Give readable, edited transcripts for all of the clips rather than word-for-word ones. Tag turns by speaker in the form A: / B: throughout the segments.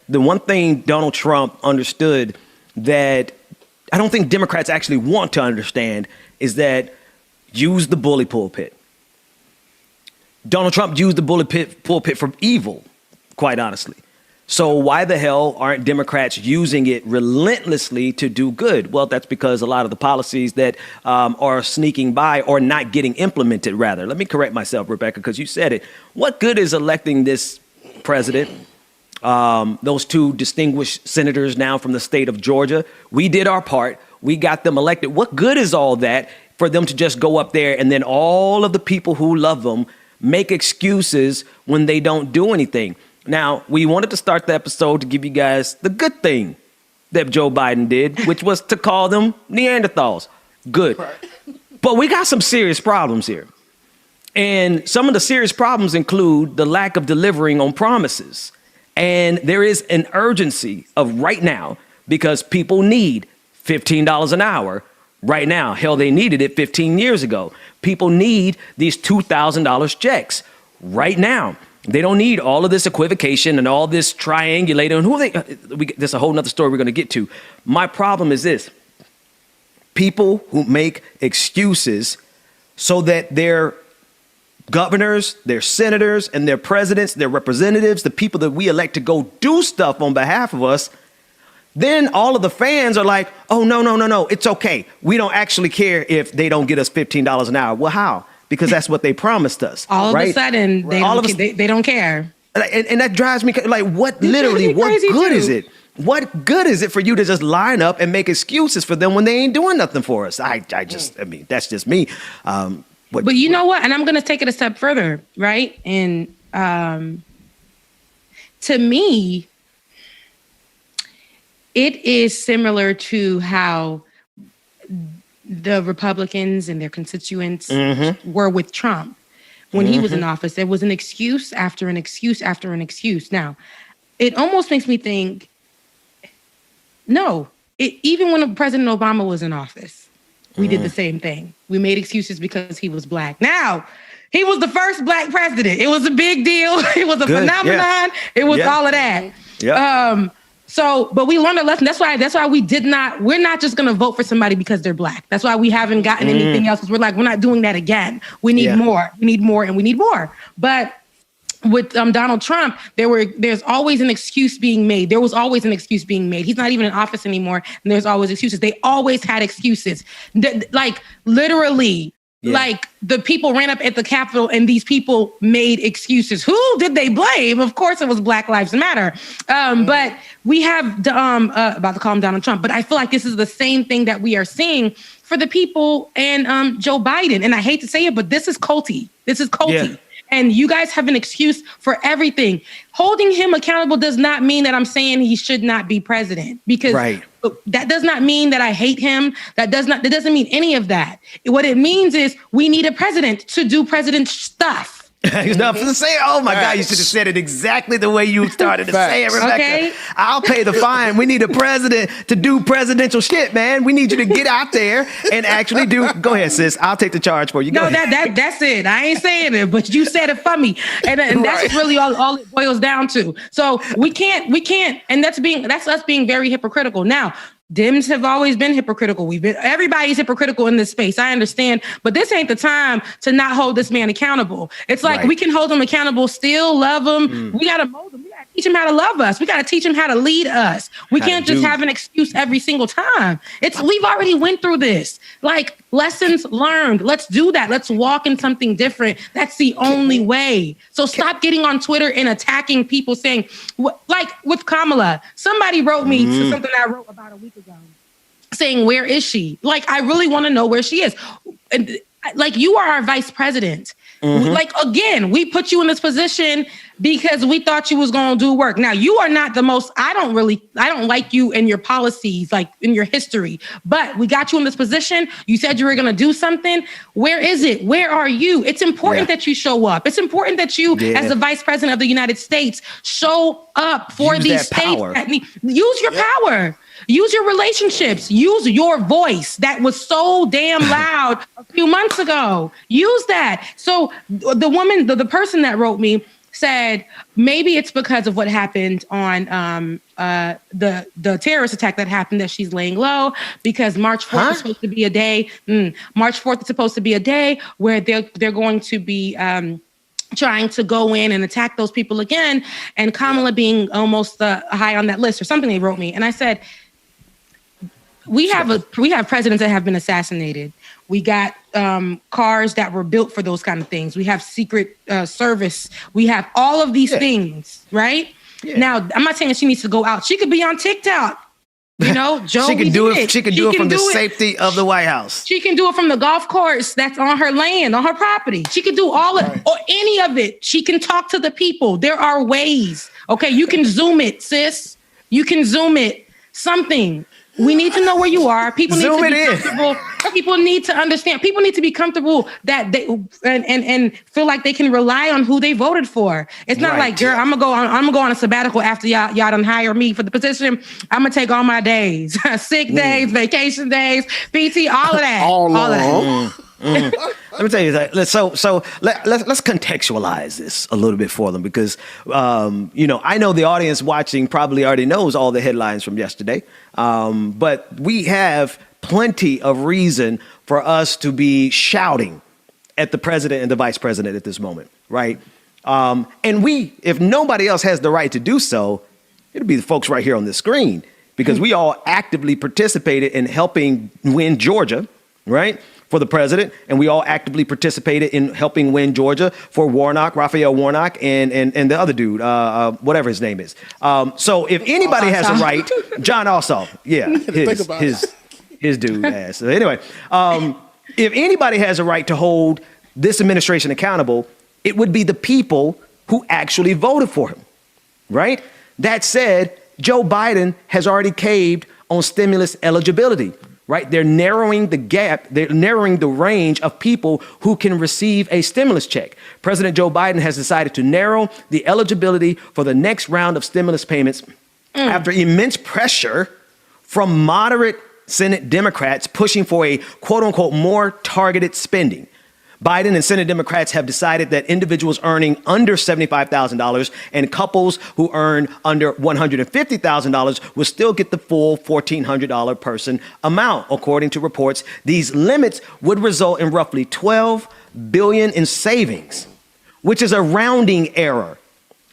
A: The one thing Donald Trump understood that I don't think Democrats actually want to understand is that use the bully pulpit. Donald Trump used the bully pulpit for evil, quite honestly. So why the hell aren't Democrats using it relentlessly to do good? Well, that's because a lot of the policies that are sneaking by or not getting implemented, rather. Let me correct myself, Rebecca, because you said it. What good is electing this president? Those two distinguished senators now from the state of Georgia. We did our part. We got them elected. What good is all that for them to just go up there and then all of the people who love them make excuses when they don't do anything? Now, we wanted to start the episode to give you guys the good thing that Joe Biden did, which was to call them Neanderthals. Good. Right. But we got some serious problems here. And some of the serious problems include the lack of delivering on promises. And there is an urgency of right now because people need $15 an hour right now. Hell, they needed it 15 years ago. People need these $2,000 checks right now. They don't need all of this equivocation and all this triangulating. There's a whole nother story we're going to get to. My problem is this. People who make excuses so that their governors, their senators, and their presidents, their representatives, the people that we elect to go do stuff on behalf of us, then all of the fans are like, oh, no, it's okay. We don't actually care if they don't get us $15 an hour. Well, how? Because that's what they promised us.
B: All
A: right?
B: of a sudden, they don't care.
A: And that drives me like, what literally, what good is it? What good is it for you to just line up and make excuses for them when they ain't doing nothing for us? I mean, that's just me.
B: But you know what? And I'm going to take it a step further, right? And to me, it is similar to how the Republicans and their constituents were with Trump when he was in office. There was an excuse after an excuse after an excuse. Now, it almost makes me think, even when President Obama was in office, we did the same thing. We made excuses because he was Black. Now, he was the first Black president. It was a big deal. It was a phenomenon. Yeah. It was all of that. Yeah. But we learned a lesson. That's why we're not just going to vote for somebody because they're Black. That's why we haven't gotten anything else. Because we're not doing that again. We need more. We need more and we need more. But with Donald Trump, there's always an excuse being made. There was always an excuse being made. He's not even in office anymore. And there's always excuses. They always had excuses. Like literally. Yeah. Like the people ran up at the Capitol and these people made excuses. Who did they blame? Of course, it was Black Lives Matter. But we have about to call him Donald Trump. But I feel like this is the same thing that we are seeing for the people and Joe Biden. And I hate to say it, but this is culty. This is culty. Yeah. And you guys have an excuse for everything. Holding him accountable does not mean that I'm saying he should not be president, because that does not mean that I hate him. That doesn't mean any of that. What it means is we need a president to do president stuff.
A: Enough to say, oh my God, you should have said it exactly the way you started to say it, Rebecca. Okay? I'll pay the fine. We need a president to do presidential shit, man. We need you to get out there and actually do. Go ahead, sis. I'll take the charge for you. Go ahead.
B: That's it. I ain't saying it, but you said it for me. And that's really all it boils down to. So we can't, and that's us being very hypocritical. Now, Dems have always been hypocritical. Everybody's hypocritical in this space. I understand, but this ain't the time to not hold this man accountable. It's like we can hold him accountable, still love him. We got to mold him. We got to teach him how to love us. We got to teach him how to lead us. We can't just have an excuse every single time. We've already went through this. Like, lessons learned. Let's do that. Let's walk in something different. That's the only way. So stop getting on Twitter and attacking people saying, like with Kamala, somebody wrote me to something I wrote about a week ago saying, where is she? Like, I really want to know where she is. And, like, you are our vice president. Like, again, we put you in this position because we thought you was going to do work. Now, you are not the most, I don't like you and your policies, like in your history, but we got you in this position. You said you were going to do something. Where is it? Where are you? It's important that you show up. It's important that you, as the vice president of the United States, show up for these states. Use your power. Use your relationships. Use your voice that was so damn loud a few months ago. Use that. So the woman, the person that wrote me said maybe it's because of what happened on the terrorist attack that happened that she's laying low, because March 4th is supposed to be a day. March 4th is supposed to be a day where they're going to be trying to go in and attack those people again, and Kamala being almost high on that list or something they wrote me. And I said, we have presidents that have been assassinated. We got cars that were built for those kind of things. We have Secret Service. We have all of these things, right? Yeah. Now, I'm not saying she needs to go out. She could be on TikTok. You know, Joe,
A: she can do it. She can do it from the safety of the White House.
B: She can do it from the golf course that's on her land, on her property. She can do all of or any of it. She can talk to the people. There are ways. Okay, you can Zoom it, sis. You can Zoom it. Something. We need to know where you are. People need to be comfortable. People need to understand. People need to be comfortable that they and feel like they can rely on who they voted for. It's not like, girl, I'm gonna go on a sabbatical after y'all done hire me for the position. I'm gonna take all my days, sick days, vacation days, PT, all of that, all of that.
A: Let me tell you that. Let's contextualize this a little bit for them, because I know the audience watching probably already knows all the headlines from yesterday, but we have plenty of reason for us to be shouting at the president and the vice president at this moment, right? And we, if nobody else has the right to do so, it'll be the folks right here on the screen, because we all actively participated in helping win Georgia, right? For the president, and we all actively participated in helping win Georgia for Raphael Warnock, and the other dude, whatever his name is. So if anybody has a right, John Ossoff, his dude ass. So anyway, if anybody has a right to hold this administration accountable, it would be the people who actually voted for him, right? That said, Joe Biden has already caved on stimulus eligibility. Right? They're narrowing the gap. They're narrowing the range of people who can receive a stimulus check. President Joe Biden has decided to narrow the eligibility for the next round of stimulus payments after immense pressure from moderate Senate Democrats pushing for a quote unquote more targeted spending. Biden and Senate Democrats have decided that individuals earning under $75,000 and couples who earn under $150,000 will still get the full $1,400 person amount. According to reports, these limits would result in roughly $12 billion in savings, which is a rounding error.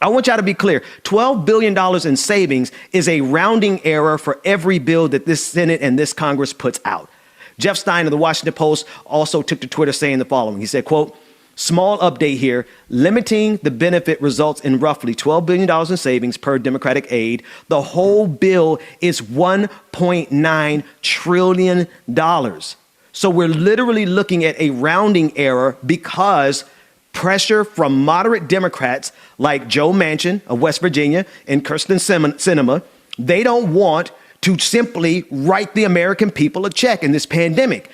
A: I want y'all to be clear. $12 billion in savings is a rounding error for every bill that this Senate and this Congress puts out. Jeff Stein of the Washington Post also took to Twitter saying the following. He said, quote, "Small update here. Limiting the benefit results in roughly $12 billion in savings per Democratic aid. The whole bill is $1.9 trillion. So we're literally looking at a rounding error because pressure from moderate Democrats like Joe Manchin of West Virginia and Kirsten Sinema, they don't want to simply write the American people a check in this pandemic.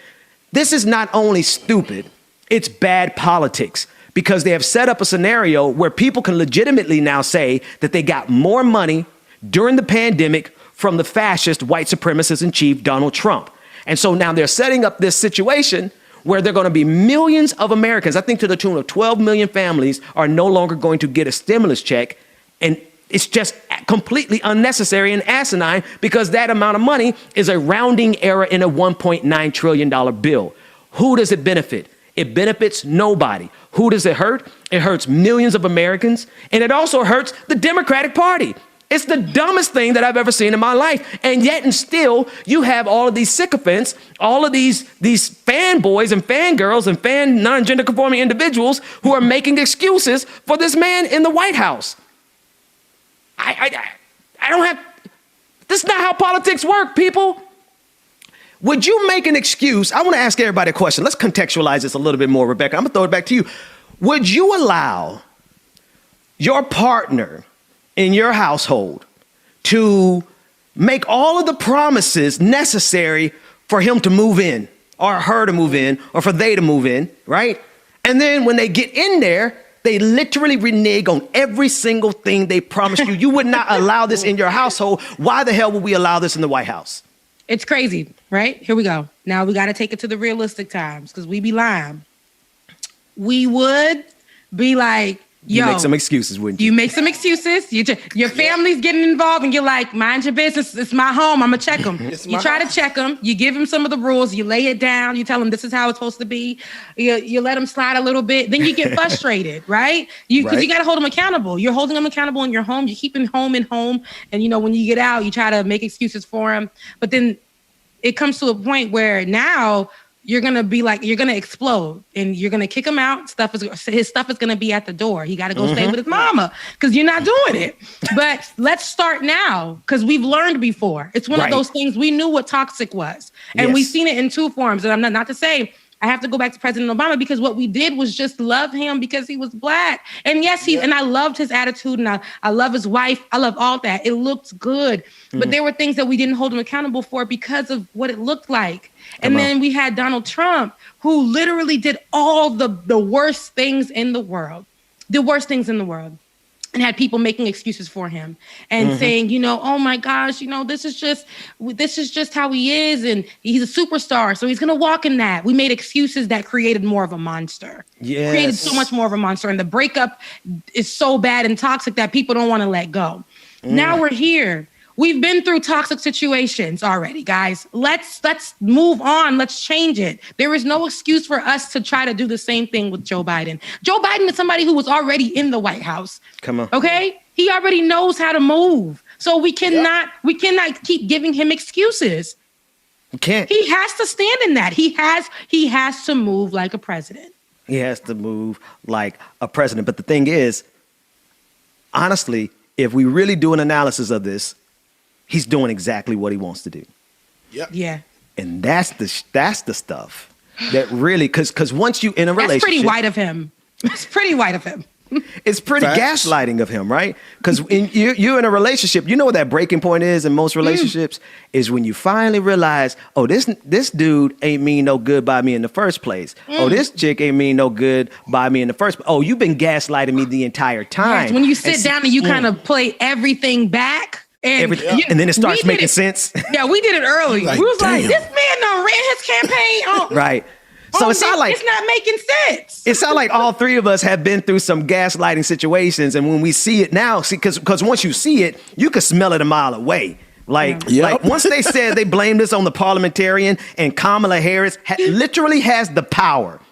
A: This is not only stupid, it's bad politics, because they have set up a scenario where people can legitimately now say that they got more money during the pandemic from the fascist white supremacist in chief, Donald Trump. And so now they're setting up this situation where there are going to be millions of Americans, I think to the tune of 12 million families, are no longer going to get a stimulus check. And it's just completely unnecessary and asinine, because that amount of money is a rounding error in a $1.9 trillion bill. Who does it benefit? It benefits nobody. Who does it hurt? It hurts millions of Americans, and it also hurts the Democratic Party. It's the dumbest thing that I've ever seen in my life. And yet and still, you have all of these sycophants, all of these fanboys and fangirls and fan non-gender conforming individuals who are making excuses for this man in the White House. I don't have, this is not how politics work, people. Would you make an excuse? I want to ask everybody a question. Let's contextualize this a little bit more, Rebecca. I'm going to throw it back to you. Would you allow your partner in your household to make all of the promises necessary for him to move in, or her to move in, or for they to move in, right? And then when they get in there, they literally renege on every single thing they promised you. You would not allow this in your household. Why the hell would we allow this in the White House?
B: It's crazy, right? Here we go. Now we got to take it to the realistic times, because we be lying. We would be like,
A: You make some excuses, wouldn't you?
B: You make some excuses. Your family's getting involved, and you're like, mind your business. It's my home. I'm going to check them. You try to check them. You give them some of the rules. You lay it down. You tell them this is how it's supposed to be. You let them slide a little bit. Then you get frustrated, right? Because you got to hold them accountable. You're holding them accountable in your home. You're keeping home in home. And, when you get out, you try to make excuses for them. But then it comes to a point where now you're going to explode and you're going to kick him out. His stuff is going to be at the door. He got to go stay with his mama because you're not doing it. But let's start now because we've learned before. It's one of those things. We knew what toxic was and we've seen it in two forms. And I'm not to say I have to go back to President Obama because what we did was just love him because he was Black. And yes, and I loved his attitude and I love his wife. I love all that. It looked good. But there were things that we didn't hold him accountable for because of what it looked like. And then we had Donald Trump, who literally did all the worst things in the world, and had people making excuses for him and saying, oh my gosh, this is just how he is. And he's a superstar. So he's going to walk in that. We made excuses that created more of a monster. Yes. Created so much more of a monster. And the breakup is so bad and toxic that people don't want to let go. Now we're here. We've been through toxic situations already, guys. Let's move on. Let's change it. There is no excuse for us to try to do the same thing with Joe Biden. Joe Biden is somebody who was already in the White House. Come on. Okay? He already knows how to move. So we cannot keep giving him excuses.
A: We can't.
B: He has to stand in that. He has to move like a president.
A: He has to move like a president. But the thing is, honestly, if we really do an analysis of this, he's doing exactly what he wants to do.
C: Yep.
B: Yeah.
A: And that's the stuff that really, because once you in a relationship.
B: That's pretty white of him. It's pretty white of him.
A: It's pretty gaslighting of him, right? Because you're in a relationship. You know what that breaking point is in most relationships? Is when you finally realize, oh, this dude ain't mean no good by me in the first place. Oh, this chick ain't mean no good by me in the first place. Oh, you've been gaslighting me the entire time.
B: Yes, when you sit down and you kind of play everything back. And
A: then it starts making sense.
B: Yeah, we did it early. We was like, this man done ran his campaign on.
A: Right. So it's not
B: making sense.
A: It sounds like all three of us have been through some gaslighting situations. And when we see it now, because once you see it, you can smell it a mile away. Like once they said they blamed this on the parliamentarian and Kamala Harris literally has the power.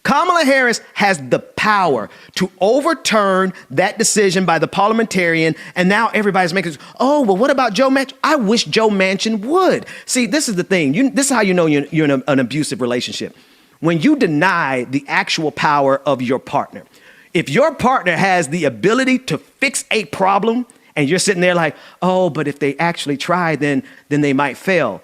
A: Kamala Harris has the power to overturn that decision by the parliamentarian, and now everybody's making, oh, well, what about Joe Manchin? I wish Joe Manchin would. See, this is the thing. This is how you know you're in an abusive relationship. When you deny the actual power of your partner. If your partner has the ability to fix a problem, and you're sitting there like, oh, but if they actually try, then they might fail.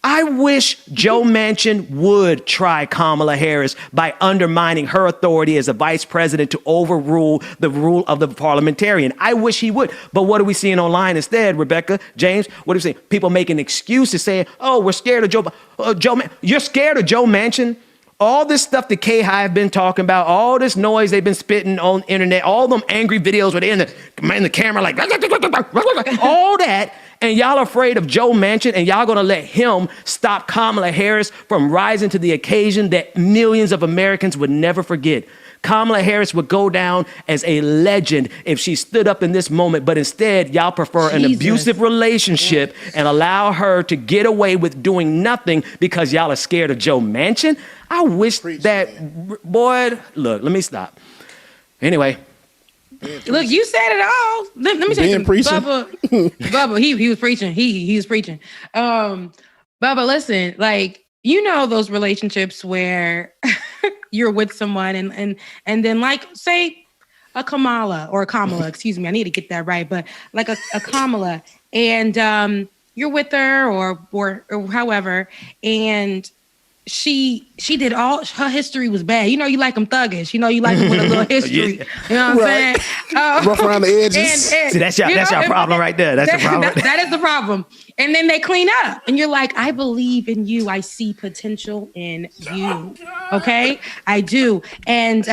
A: I wish Joe Manchin would try Kamala Harris by undermining her authority as a vice president to overrule the rule of the parliamentarian. I wish he would. But what are we seeing online instead, Rebecca, James? What are we seeing? People making excuses saying, oh, we're scared of Joe. You're scared of Joe Manchin? All this stuff that K-Hive been talking about, all this noise they've been spitting on the internet, all them angry videos where they're in the camera like, all that. And y'all are afraid of Joe Manchin, and y'all gonna let him stop Kamala Harris from rising to the occasion that millions of Americans would never forget. Kamala Harris would go down as a legend if she stood up in this moment, but instead y'all prefer an abusive relationship and allow her to get away with doing nothing because y'all are scared of Joe Manchin. I wish boy, look, let me stop. Anyway.
B: Look, you said it all. Let me say Bubba, he was preaching. He was preaching. Bubba, listen, like, those relationships where you're with someone and then like, say a Kamala, excuse me, I need to get that right, but like a Kamala, and you're with her or however, and she did all her history was bad. You like them thuggish. You like them with a little history. You know what I'm saying?
C: Rough around the edges.
A: See, that's your problem right there. That's the problem.
B: That is the problem. And then they clean up, and you're like, I believe in you. I see potential in you. Okay, I do, and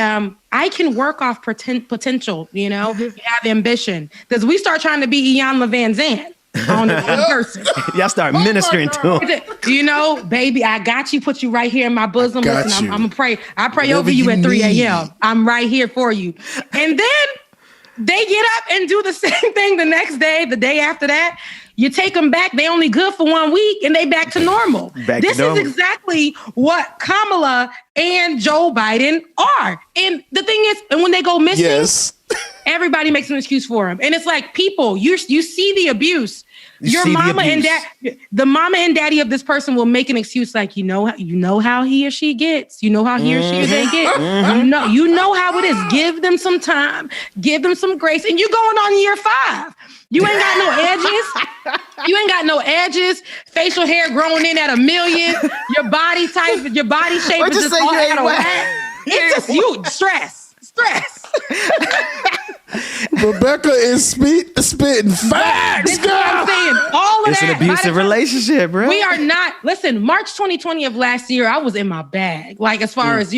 B: I can work off potential. You have ambition because we start trying to be Iyanla Vanzant. on the person.
A: Y'all start ministering to him.
B: You know, baby, I got you. Put you right here in my bosom.
C: got
B: Listen,
C: you.
B: I'm gonna pray. I pray
C: Whatever
B: over you
C: you
B: at 3
C: need.
B: a.m. I'm right here for you. And then they get up and do the same thing the next day, the day after that. You take them back, they only good for 1 week and they back to normal.
A: Back to
B: This
A: normal.
B: is exactly what Kamala and Joe Biden are. And the thing is, and when they go missing,
C: Yes.
B: everybody makes an excuse for them. And it's like, people, you see the abuse. Your
A: see the
B: mama and
A: abuse.
B: the mama and daddy of this person will make an excuse like, you know how he or she gets. You know how he or she or they get. You know how it is. Give them some time. Give them some grace. And you going on year 5. You ain't got no edges. You ain't got no edges. Facial hair growing in at 1 million. Your body type, your body shape
D: What
B: is
D: you
B: just
D: say
B: all
D: you ain't
B: out of
D: whack?
B: whack. It's just you. Stress.
C: Rebecca is spitting facts,
B: This is what I'm
C: girl.
B: saying. All of
A: It's
B: that.
A: an abusive relationship, bro.
B: We are not. Listen, March 2020 of last year, I was in my bag. Like as far as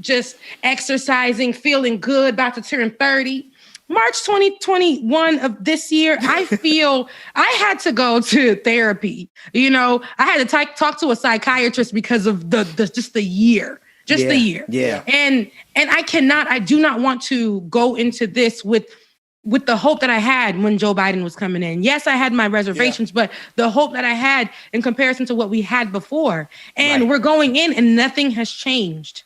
B: just exercising, feeling good, about to turn 30. March 2021 of this year, I feel I had to go to therapy. I had to talk to a psychiatrist because of the year. Just the year.
A: Yeah.
B: And I do not want to go into this with the hope that I had when Joe Biden was coming in. Yes, I had my reservations, but the hope that I had in comparison to what we had before. And we're going in and nothing has changed.